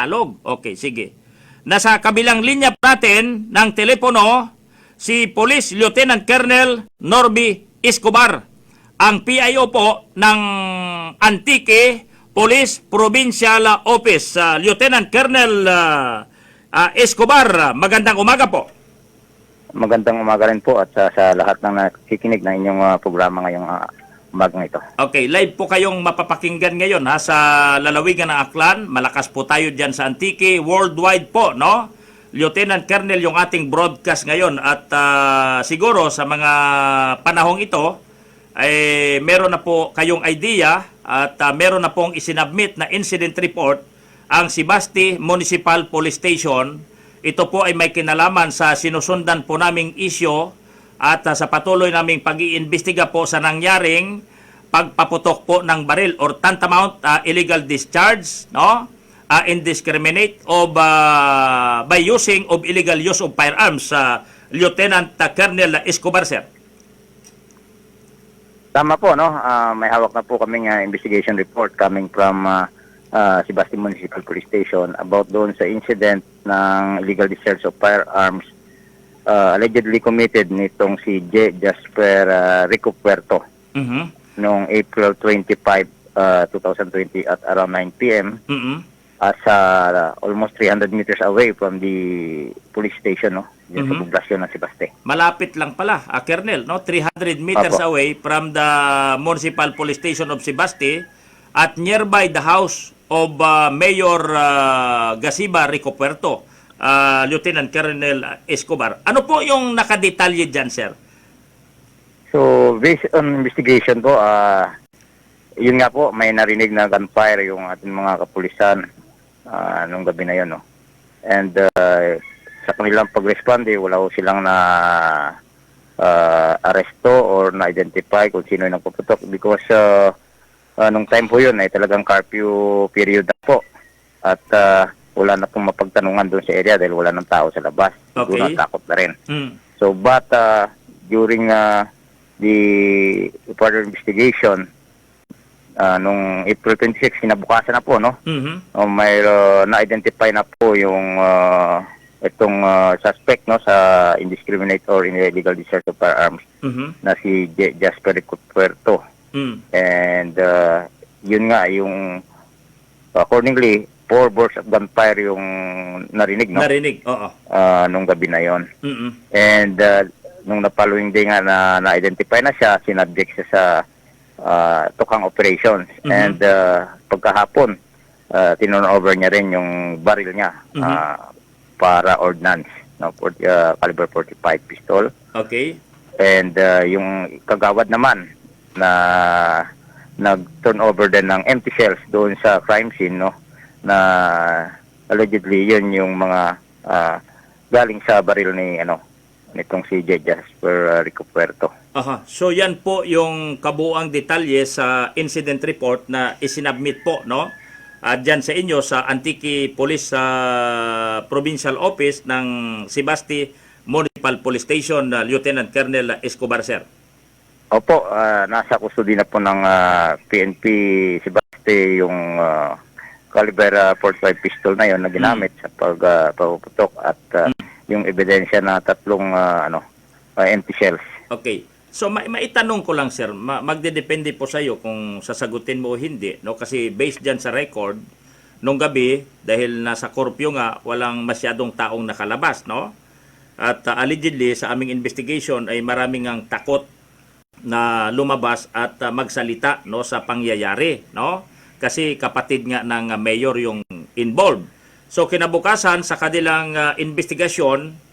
Tagalog. Okay, sige. Nasa kabilang linya natin ng telepono si Police Lieutenant Colonel Norby Escobar, ang PIO po ng Antique Police Provincial Office. Lieutenant Colonel Escobar, magandang umaga po. Magandang umaga rin po at sa lahat ng nakikinig ng inyong programa ngayong umagang ito. Okay, live po kayong mapapakinggan ngayon sa lalawigan ng Aklan. Malakas po tayo dyan sa Antique, worldwide po, no? Lieutenant Colonel yung ating broadcast ngayon at siguro sa mga panahong ito ay meron na po kayong idea at meron na pong isinabmit na incident report ang Sibasti Municipal Police Station. Ito po ay may kinalaman sa sinusundan po naming issue at sa patuloy naming pag-iimbestiga po sa nangyaring pagpaputok po ng baril or tantamount illegal discharge, no? Indiscriminate of by using of illegal use of firearms. Lieutenant Colonel Escobar, sir. Tama po, no? May hawak na po kaming investigation report coming from Sibasti Municipal Police Station about doon sa incident ng illegal discharge of firearms allegedly committed nitong si J. Jasper Rico Puerto noong April 25, 2020 at around 9 p.m. Almost 300 meters away from the police station, no? Sa poblasyon ng Sibasti. Malapit lang pala, Colonel, no? 300 meters Apo. away from the Municipal Police Station of Sibasti at nearby the house of Mayor Gasiba Rico Puerto, Lieutenant Colonel Escobar. Ano po yung nakadetalye dyan, sir? So, based on investigation po, yun nga po, may narinig na gunfire yung ating mga kapulisan nung gabi na yun, no? And sa kanilang pag-responde, wala ko silang na aresto or na-identify kung sino yung nagpuputok because nung time po yun ay talagang curfew period na po at wala na pong mapagtanungan doon sa area dahil wala ng tao sa labas. Okay. Siguro natakot na rin. So but during the further investigation nung April 26, sinabukasan na po, no? May na-identify na po yung itong suspect, no, sa indiscriminate or illegal discharge of firearms na si Jasper Rico Puerto. And yun nga, yung accordingly, 4 bursts of gunfire yung narinig, no? Narinig, oo. Nung gabi na yon. And nung na-following day nga na-identify na siya, sinubject siya sa tukang operations. And pagkahapon, tinurn over niya rin yung baril niya para ordnance, no? Caliber 45 pistol. Okay. And yung kagawad naman na nag-turn over din ng empty shells doon sa crime scene, no, na allegedly yun yung mga galing sa baril ni nitong si J. Jasper Rico Puerto. So yan po yung kabuuang detalye sa incident report na isinabmit po, no? Diyan sa inyo sa Antique Police Provincial Office ng Sibasti Municipal Police Station, Lieutenant Colonel Escobar, sir. Opo, nasa custody na po ng PNP Sibasti yung caliber 45 pistol na yon na ginamit sa pagpuputok at yung ebidensya na tatlong empty shells. Okay. So maitanong ko lang, sir, magdedepende po sa iyo kung sasagutin mo o hindi, no? Kasi based diyan sa record nung gabi dahil nasa curfew nga, walang masyadong taong nakalabas, no? At allegedly sa aming investigation ay maraming ang takot na lumabas at magsalita, no, sa pangyayari, no? Kasi kapatid nga ng mayor yung involved. So kinabukasan sa kanilang investigasyon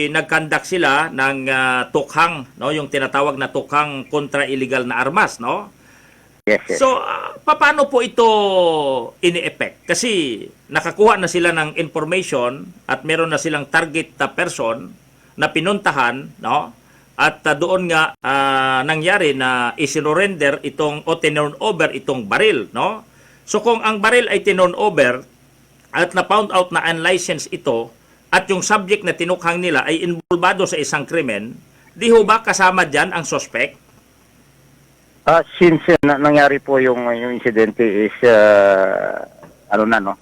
nagkandak sila ng tukhang, no, yung tinatawag na tukhang kontra illegal na armas, no? Yes, yes. So paano po ito ini-effect? Kasi nakakuha na sila ng information at meron na silang target person na pinuntahan, no? At doon nga nangyari na isinurrender itong o tinurn over itong baril, no? So kung ang baril ay tinurn over at na-found out na unlicensed ito at yung subject na tinukhang nila ay involvado sa isang krimen, di ho ba kasama dyan ang suspect? Since nangyari po yung incident is no,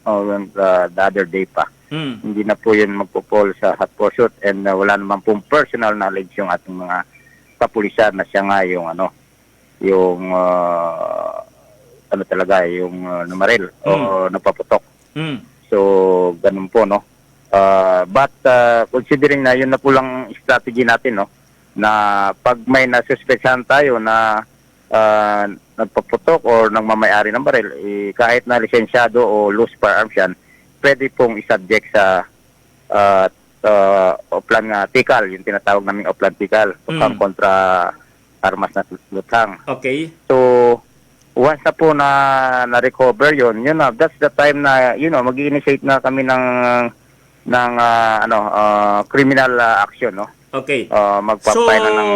the other day pa. Mm. Hindi na po yun magpo-fall sa hot pursuit and wala naman pong personal knowledge yung ating mga kapulisan na siya nga yung talaga yung namaril o napaputok. Mm. So ganun po, no. But considering na yun na po lang strategy natin, no, na pag may nasuspetsahan tayo na nagpaputok or nagmamayari ng baril, kahit na lisensyado o loose firearms yan, pwede pong isubject sa oplan nga tikal, yung tinatawag naming oplan tikal, tukhang kontra armas na luthang. Okay. So, once na po na-recover yun na, that's the time na, mag-i-initiate na kami ng criminal action, no? Okay. Magpapay na ng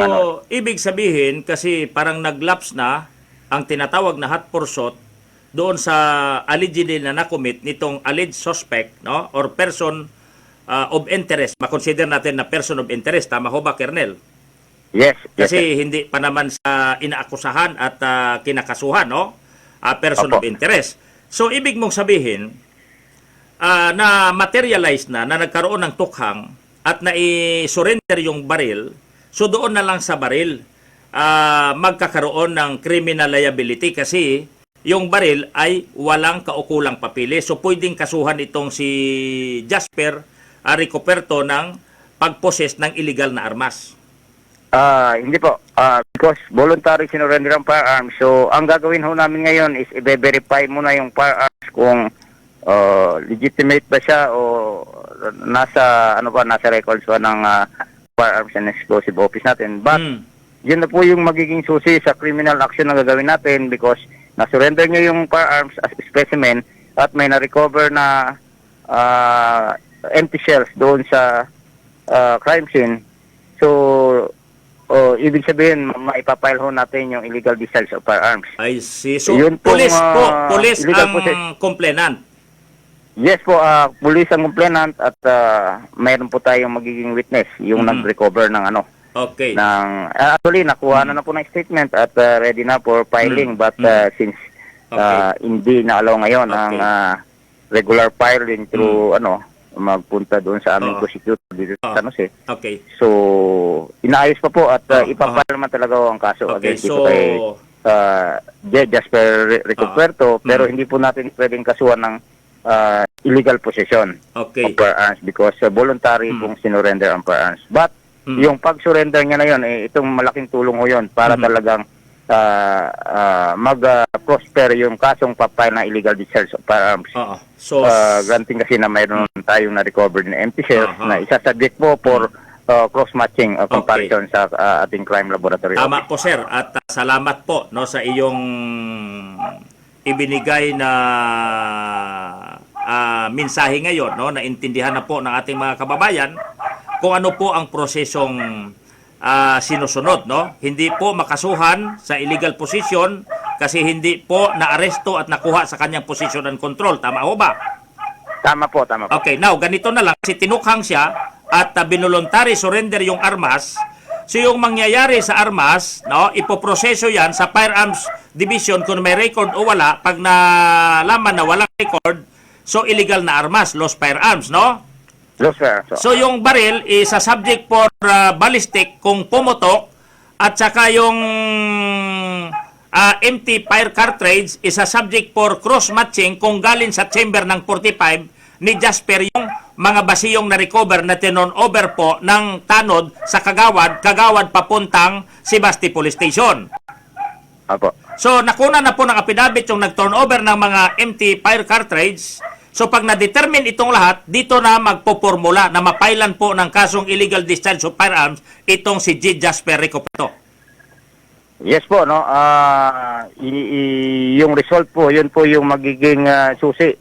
ibig sabihin, kasi parang naglaps na ang tinatawag na hot pursuit doon sa allegedly na nakomit nitong alleged suspect, no, or person of interest. Makonsider natin na person of interest. Tama ho ba, Colonel? Yes. Kasi hindi pa naman sa inaakusahan at kinakasuhan, no? Person Opo. of interest. So, ibig mong sabihin, na materialize na nagkaroon ng tukhang at na-surrender yung baril, so doon na lang sa baril magkakaroon ng criminal liability kasi yung baril ay walang kaukulang papilis. So pwedeng kasuhan itong si Jasper Ricoperto ng pag-possess ng illegal na armas. Hindi po. Because voluntary sinurrender ang firearms. So, ang gagawin ho namin ngayon is i-verify muna yung firearms kung legitimate ba siya o nasa records ba ng Firearms and Explosive Office natin. But yun na po yung magiging susi sa criminal action na gagawin natin because na-surrender niya yung firearms as specimen at may na-recover na empty shells doon sa crime scene. So, ibig sabihin, maipapile ho natin yung illegal discharge of firearms. I see. So, Yun police pong, police illegal ang complainant. Yes po, police ang complainant at mayroon po tayong magiging witness, yung nag-recover ng Okay. Actually, nakuha na po ng statement at ready na for filing but since hindi na allow ngayon ang regular filing through magpunta doon sa aming prosecutor dito sa San Jose. Okay. So, inaayos pa po at ipapile naman talaga ang kaso against dito kay Jasper Ricoperto pero hindi po natin pwedeng kasuhan ng illegal possession of firearms because voluntary pong sinurrender ang firearms. But yung pag-surrender niya na yun, itong malaking tulong ho yun para talagang mag-prosper yung kasong papay na illegal discharge of firearms. So, granting kasi na mayroon tayong na-recovered na empty shells na isa-subject po for cross-matching comparison sa ating crime laboratory. Tama po, sir. At salamat po sa iyong ibinigay na mensahe ngayon, naintindihan na po ng ating mga kababayan kung ano po ang prosesong sinusunod, Hindi po makasuhan sa illegal position kasi hindi po naaresto at nakuha sa kanyang position and control. Tama ho ba? Tama po. Okay, now ganito na lang. Kasi tinukhang siya at binuluntary surrender yung armas. So yung mangyayari sa armas, ipoproseso yan sa Firearms Division kung may record o wala. Pag nalaman na walang record, so illegal na armas, lost firearms, Lost firearms. So yung baril is a subject for ballistic kung pumutok at saka yung empty fire cartridge is a subject for cross-matching kung galing sa chamber ng 45 ni Jasper yung mga basiyong na-recover na tinon-over po ng tanod sa Kagawad papuntang Sebasti Police Station. Apo. So, nakuna na po ng affidavit yung nag-turnover ng mga empty fire cartridge. So, pag na-determine itong lahat, dito na magpopormula na mapailan po ng kasong illegal discharge of firearms itong si G. Jasper Ricoperto. Yes po, yung result po, yun po yung magiging susi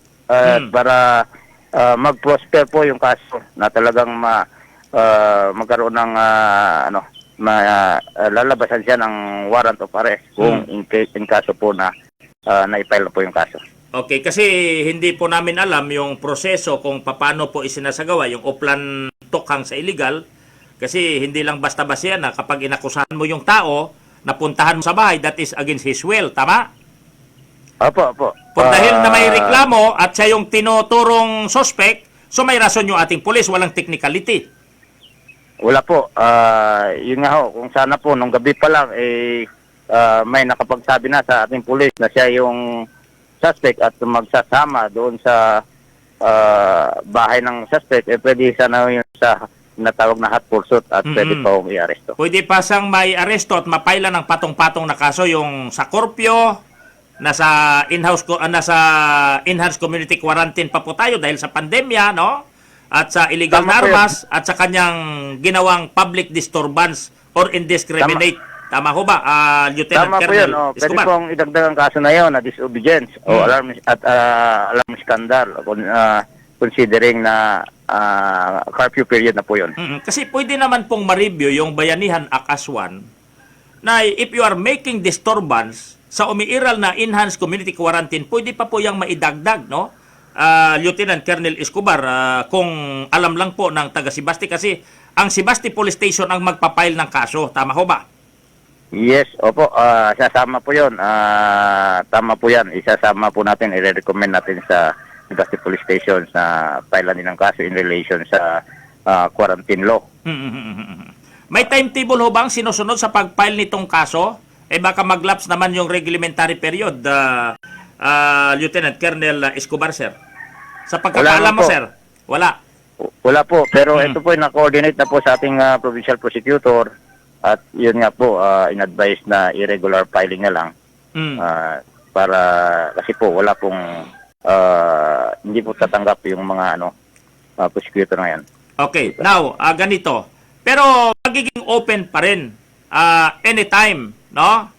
para mag-prosper po yung kaso na talagang magkaroon ng lalabasan siya ng warrant of arrest kung in kaso po na na-file po yung kaso. Okay, kasi hindi po namin alam yung proseso kung paano po isinasagawa yung uplan tukhang sa illegal kasi hindi lang basta-basta yan na kapag inakusahan mo yung tao, napuntahan mo sa bahay, that is against his will, tama? Opo. Dahil na may reklamo at siya yung tinuturong suspect, so may rason yung ating pulis, walang technicality. Wala po. Yun nga ho, kung sana po, nung gabi pa lang, may nakapagsabi na sa ating pulis na siya yung suspect at magsasama doon sa bahay ng suspect, pwede sana yun sa natawag na hot pursuit at pwede pa hong i-aresto. Pwede pa sang may aresto at mapaila ng patong-patong na kaso yung sa Korpyo, nasa enhanced community quarantine pa po tayo dahil sa pandemya, no? At sa illegal Tama na po armas at sa kanyang ginawang public disturbance or indiscriminate. Tama ho ba, Lieutenant Tama po Colonel yun. Pwede Escobar? pong idagdag ang kaso na yun na disobedience o alarm scandal considering na curfew period na po yun. Kasi pwede naman pong ma-review yung Bayanihan Act as 1 na if you are making disturbance sa umiiral na enhanced community quarantine, pwede pa po yung maidagdag, no? Lieutenant Colonel Escobar, kung alam lang po ng taga Sibasti, kasi ang Sibasti Police Station ang magpapile ng kaso. Tama ho ba? Yes, opo. Sasama po yun. Tama po yan. Isasama po natin, i-recommend natin sa Sibasti Police Station sa filean din ng kaso in relation sa quarantine law. May timetable ho bang sinusunod sa pag-file nitong kaso? Baka mag-lapse naman yung reglementary period, Lieutenant Colonel Escobar, sir. Sa pagkakaalam mo, po. sir? Wala. Wala po. Pero ito po, na-coordinate na po sa ating provincial prosecutor at yun nga po, in-advise na irregular filing na lang. Para, kasi po, wala pong, hindi po tatanggap yung mga prosecutor na yan. Okay. Now, ganito. Pero magiging open pa rin anytime, no?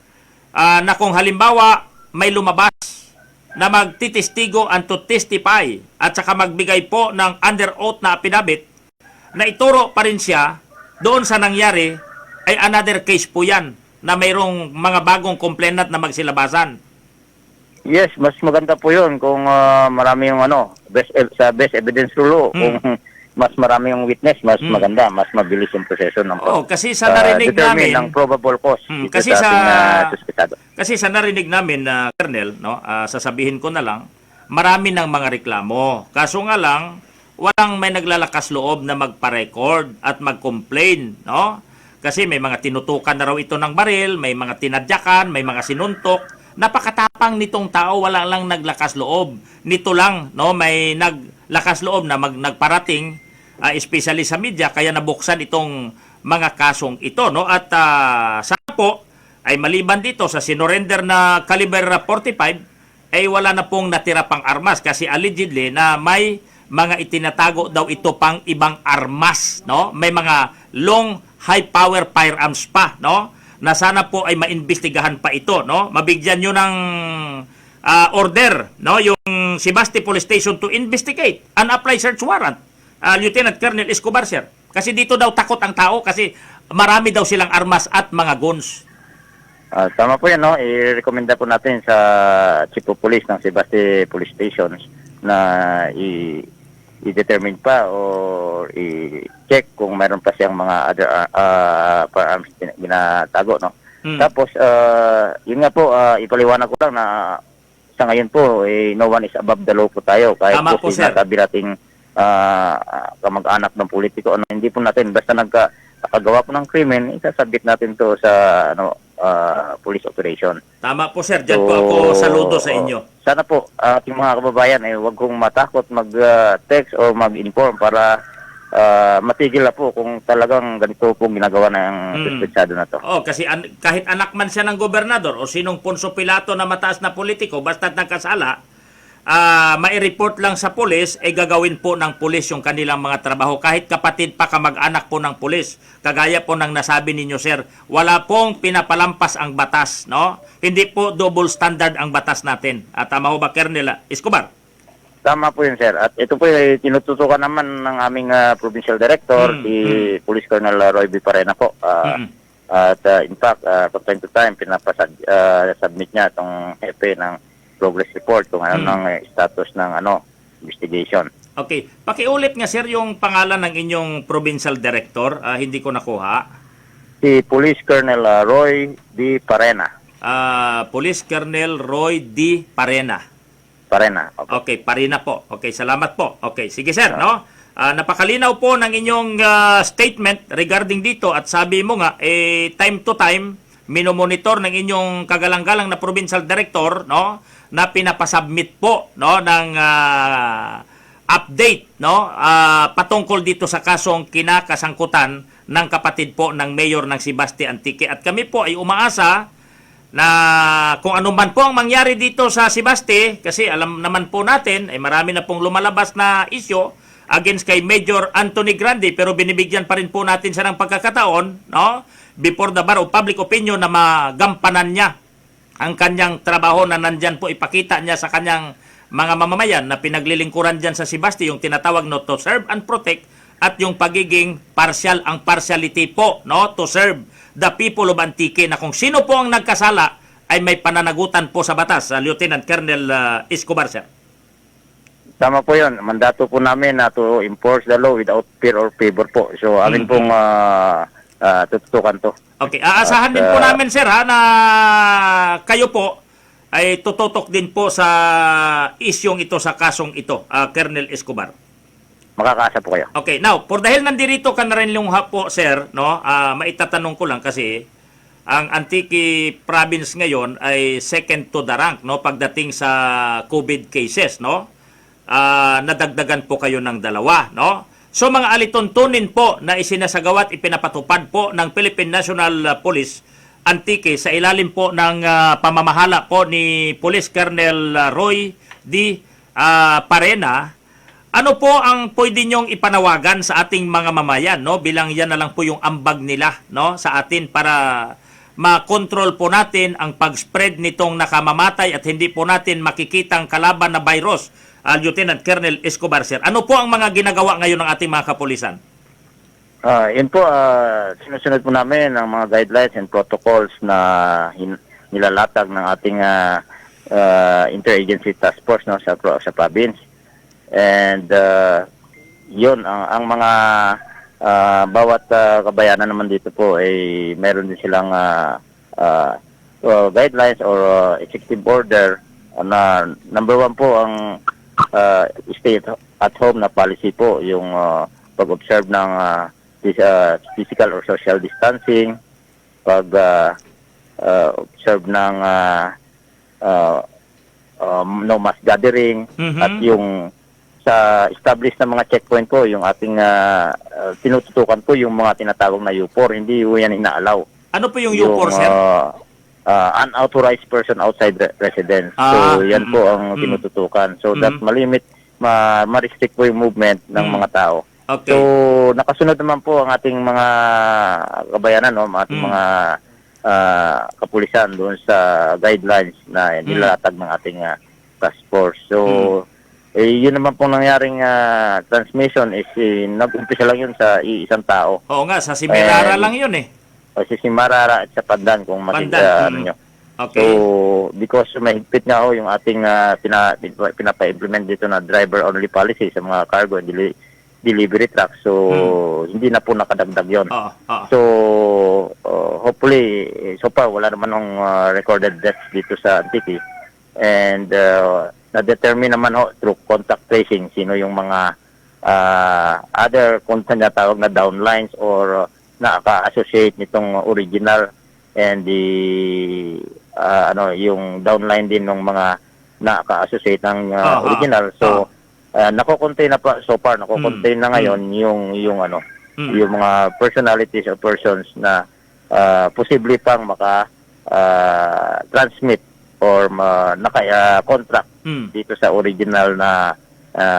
Na kung halimbawa may lumabas na magtitistigo and to testify at saka magbigay po ng under oath na affidavit na ituro pa rin siya doon sa nangyari, ay another case po yan na mayroong mga bagong complainant na magsilabasan. Yes, mas maganda po yun kung marami yung sa best evidence rule. Kung mas marami yung witness, mas maganda, mas mabilis yung proseso ng kasi sa narinig namin ng probable cause kasi sa ating suspetado. Kasi sa narinig namin na Colonel, no, sasabihin ko na lang, marami ng mga reklamo. Kaso nga lang, walang may naglalakas loob na magpa-record at mag-complain, no? Kasi may mga tinutukan na raw ito ng baril, may mga tinadyakan, may mga sinuntok. Napakatapang nitong tao, wala lang naglakas loob. Nito lang, no, may naglakas loob na nagparating, especially sa media, kaya nabuksan itong mga kasong ito, no? At sana po ay maliban dito sa sinurrender na caliber 45 ay wala na pong natira pang armas kasi allegedly na may mga itinatago daw ito pang ibang armas, no? May mga long high power firearms pa, no? Na sana po ay maimbestigahan pa ito, no? Mabigyan nyo ng order, no? Yung Sibasti Police Station to investigate and apply search warrant. Lieutenant Colonel Escobar, sir. Kasi dito daw takot ang tao kasi marami daw silang armas at mga guns. Tama po yan, no? I-recommenda po natin sa Chief of Police ng Sibasti Police Stations na i-determine pa o i-check kung mayroon pa siyang mga other firearms ginatago, no? Tapos, yun nga po, ipaliwanag ko lang na sa ngayon po, no one is above the law po tayo. Kahit Tama po, sir. sinasabi nating kamag-anak ng politiko, hindi po natin, basta nakagawa po ng krimen, isasabit natin to sa police operation. Tama po, sir. Diyan po ako saludo sa inyo. Sana po ating mga kababayan ay huwag kong matakot mag-text o mag-inform para matigil na po kung talagang ganito po ginagawa ng suspetsado na to. Kasi kahit anak man siya ng gobernador o sinong Ponso Pilato na mataas na politiko, basta't nagkasala, mai-report lang sa pulis, gagawin po ng pulis yung kanilang mga trabaho. Kahit kapatid pa kamag-anak po ng pulis. Kagaya po ng nasabi ninyo, sir, wala pong pinapalampas ang batas, no? Hindi po double standard ang batas natin. Tama ho ba, Colonel Escobar? Tama po yun, sir. At ito po ay tinututukan naman ng aming provincial director, si Police Colonel Roy B. Parena po. At in fact, from time to time, pinapasubmit niya itong hepe ng progress report kung ano ng status ng investigation. Okay. Pakiulit nga, sir, yung pangalan ng inyong provincial director. Hindi ko nakuha. Si Police Colonel Roy B. Parena. Police Colonel Roy D. Parena. Parena. Okay, Parena po. Okay, salamat po. Okay, sige sir, no? Napakalinaw po ng inyong statement regarding dito at sabi mo nga, time to time, minomonitor ng inyong kagalang-galang na provincial director, no, na pinapasubmit po, no, ng update, no, patungkol dito sa kasong kinakasangkutan ng kapatid po ng mayor ng Sibasti Antique. At kami po ay umaasa na kung ano man po ang mangyari dito sa Sibasti, kasi alam naman po natin, ay marami na pong lumalabas na isyo against kay Major Anthony Grande, pero binibigyan pa rin po natin siya ng pagkakataon, no, before the bar of public opinion na magampanan niya ang kanyang trabaho na nandyan po ipakita niya sa kanyang mga mamamayan na pinaglilingkuran dyan sa Sibasti, yung tinatawag no to serve and protect, at yung pagiging partial, ang partiality po, no, to serve the people of Antique, na kung sino po ang nagkasala ay may pananagutan po sa batas, Lieutenant Colonel Escobar, sir. Tama po yun. Mandato po namin na to enforce the law without fear or favor po. So, amin pong tututukan to. Okay, aasahan din po namin, sir, ha, na kayo po ay tututok din po sa isyong ito, sa kasong ito, Colonel Escobar. Makakaasa po kayo. Okay, now, for dahil nandirito ka na rin yung po, sir, no, maitatanong ko lang kasi ang Antique province ngayon ay second to the rank, no, pagdating sa COVID cases, no? Nadagdagan po kayo ng 2, no? So mga alituntunin po na isinasagawa at ipinapatupad po ng Philippine National Police Antique sa ilalim po ng pamamahala po ni Police Colonel Roy D. Parena, ano po ang pwede nyong ipanawagan sa ating mga mamayan, no? Bilang yan na lang po yung ambag nila, no, sa atin para makontrol po natin ang pag-spread nitong nakamamatay at hindi po natin makikitang kalaban na virus, Lieutenant Colonel Escobar, sir. Ano po ang mga ginagawa ngayon ng ating mga kapulisan? Yun po, sinusunod po namin ang mga guidelines and protocols na nilalatag ng ating interagency task force, no, sa province. And yun, ang mga bawat kabayanan naman dito po ay meron din silang guidelines or executive order na number 1 po ang stay at home na policy po, yung pag-observe ng physical or social distancing, pag-observe ng no mass gathering, at yung sa established na mga checkpoint po, yung ating tinututukan po yung mga tinatawag na U4, hindi yan inaalaw. Ano po yung U4, sir? Unauthorized person outside residence. So, yan po ang tinututukan. So, that malimit, ma-restrict po yung movement ng mga tao. Okay. So, nakasunod naman po ang ating mga kabayanan, no? Ating mga kapulisan doon sa guidelines na nilatag ng ating task force. So, yun naman pong nangyaring transmission is nag-umpisa lang yun sa isang tao. Oo nga, sa Simirara lang yun eh. O si Simarara at sa Pandan kung ano nyo. Okay. So, because mahigpit nga ho yung ating pinapa-implement dito na driver-only policy sa mga cargo and delivery trucks. So, hindi na po nakadagdag yun. So, hopefully, so far, wala naman ng recorded deaths dito sa Antique. And na-determine naman ho through contact tracing sino yung mga other kung tawag na downlines or naka-associate nitong original and the yung downline din ng mga naka-associate ng original. So nako-contain na pa so far, nako-contain na ngayon yung yung mga personalities or persons na posible pang transmit or naka-contract dito sa original na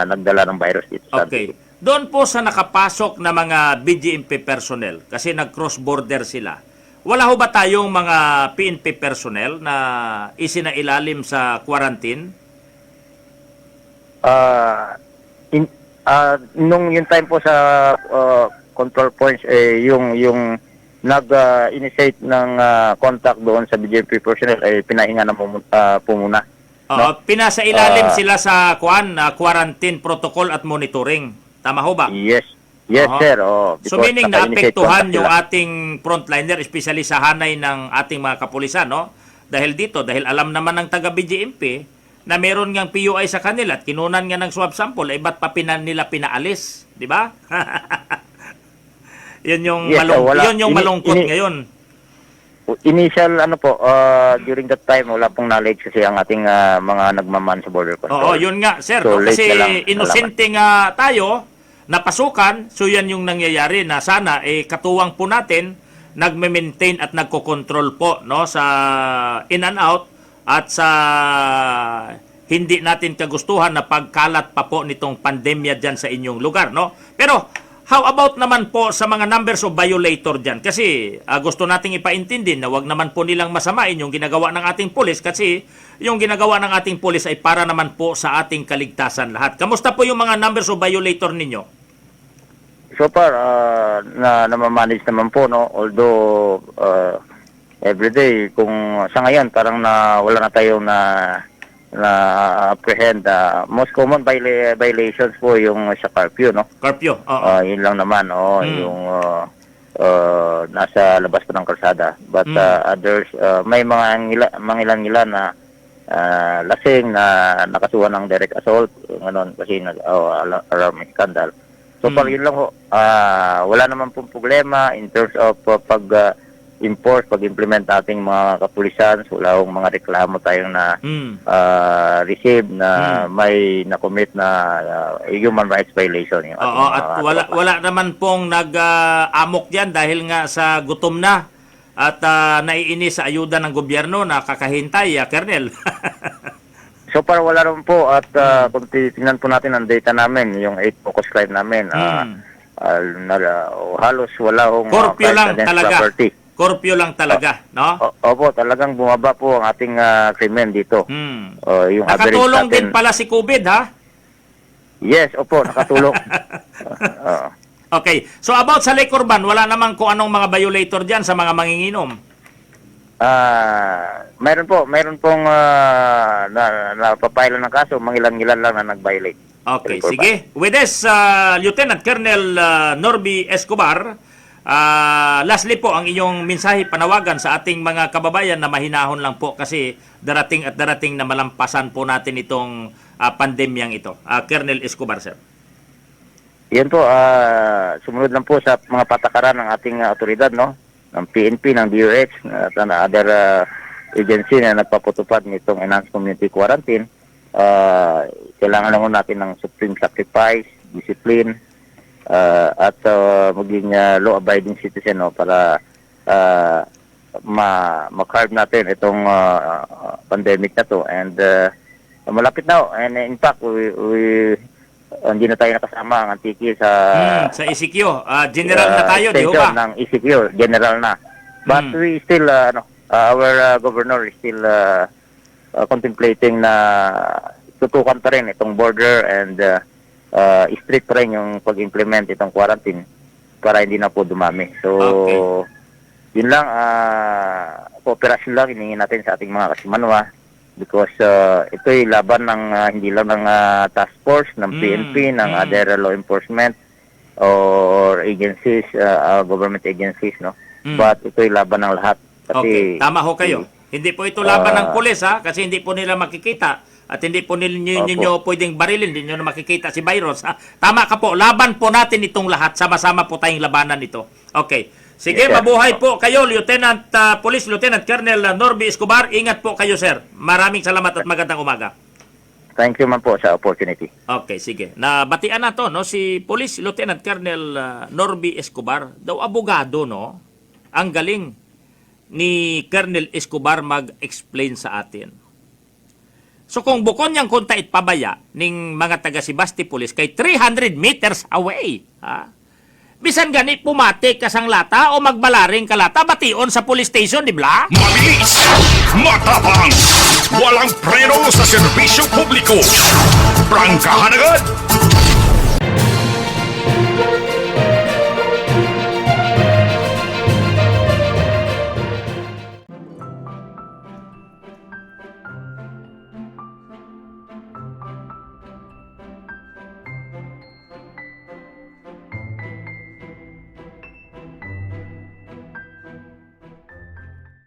nagdala ng virus dito sa Antique. Doon po sa nakapasok na mga BGMP personnel, kasi nag-cross border sila, wala ho ba tayong mga PNP personnel na isinailalim sa quarantine? Nung yung time po sa control points, yung nag-initiate ng contact doon sa BGMP personnel ay pinahinga na po muna. No? Pinasa ilalim sila sa quarantine protocol at monitoring. Tama ho ba? Yes. Yes, sir. So meaning naapektuhan yung ating frontliner, especially sa hanay ng ating mga kapulisan, no? dahil dito, dahil alam naman ng taga-BGMP na meron ngang PUI sa kanila at kinunan nga ng swab sample, eh ba't pa nila pinaalis? Di ba? Yun yung, Yes, wala. yun yung malungkot ngayon. Initial, during that time, wala pong knowledge kasi ang ating mga nagmaman sa border Oo, control. yun nga, sir. So, No? late Kasi na lang inosente nga tayo, napasukan, so yan yung nangyayari na sana, katuwang po natin, nagme-maintain at nagko-control po no, sa in and out at sa hindi natin kagustuhan na pagkalat pa po nitong pandemya dyan sa inyong lugar. No? Pero, how about naman po sa mga numbers of violator dyan? Kasi gusto nating ipaintindi na wag naman po nilang masamain yung ginagawa ng ating pulis kasi yung ginagawa ng ating pulis ay para naman po sa ating kaligtasan lahat. Kamusta po yung mga numbers of violator ninyo? So far, namamanage naman po, no? Although, everyday, kung sa ngayon, parang wala na tayong na-apprehend. Most common violations po yung sa curfew, no? Curfew, oo. Yun lang naman, yung nasa labas pa ng kalsada. But others, may mga ilan na lasing na nakasuhan ng direct assault, ganon, kasi alarming scandal. So pag yun lang ho, wala naman pong problema in terms of pag-implement nating mga kapulisan. So, wala akong mga reklamo tayong na receive na may na-commit na human rights violation. Yung Oo, at wala naman pong nag-amok dyan dahil nga sa gutom na at naiinis sa ayuda ng gobyerno na kakahintay, Colonel. So far wala rin po at kung titingnan po natin ang data namin, yung 8 focus crime namin, halos wala akong Curfew lang talaga. property. Curfew lang talaga, no? Opo, talagang bumaba po ang ating krimen dito. Yung Nakatulong average din natin, pala si COVID, ha? yes, opo, nakatulong. Okay. So about sa Lake Urban, wala naman kung anong mga violator dyan sa mga manginginom. Mayroon pong napapailan ng kaso, mangilan-ngilan lang na nag-violate. Okay, sige. With this, Lieutenant Colonel Norby Escobar, lastly po, ang inyong mensahe, panawagan sa ating mga kababayan na mahinahon lang po kasi darating at darating na malampasan po natin itong pandemyang ito. Colonel Escobar, sir. Yan po, sumunod lang po sa mga patakaran ng ating otoridad, no? Ng PNP, ng DOH, at other agency na nagpapatupad nitong enhanced community quarantine. Kailangan lang natin ng supreme sacrifice, discipline, at maging law-abiding citizen, no, para ma-carve natin itong pandemic na to. And malapit na, and in fact, hindi na tayo nakasama ang Antique sa ECQ. General na tayo, di ba? extension ng ECQ, general na. But we still, our governor is still contemplating na tutukan pa rin itong border and strict pa rin yung pag-implement itong quarantine para hindi na po dumami. So, yun lang, cooperation lang hiningi natin sa ating mga kasimanwa because ito'y laban ng hindi lang ng task force, ng PNP, ng other law enforcement or agencies, government agencies, no? But ito'y laban ng lahat. Kasi, tama ho kayo. Hindi po ito laban ng pulis, ha? Kasi hindi po nila makikita at hindi po ninyo pwedeng barilin, hindi nyo na makikita si virus. Ha? Tama ka po, laban po natin itong lahat. Sama-sama po tayong labanan ito. Okay. Sige, yes, mabuhay po kayo, Lieutenant Police Lieutenant Colonel Norby Escobar. Ingat po kayo, sir. Maraming salamat at magandang umaga. Thank you man po sa opportunity. Okay, sige. Nabatian na to, no? Si Police Lieutenant Colonel Norby Escobar, daw abogado, no? Ang galing ni Colonel Escobar mag-explain sa atin. So kung bukon niyang kuntait pabaya ning mga taga Sibasti Police kay 300 meters away, ha? Bisan gani pumati ka sang lata o magbalaring ka lata, bation sa police station, di ba? Mabilis, matapang, walang preno sa serbisyo publiko. Prangkahan agad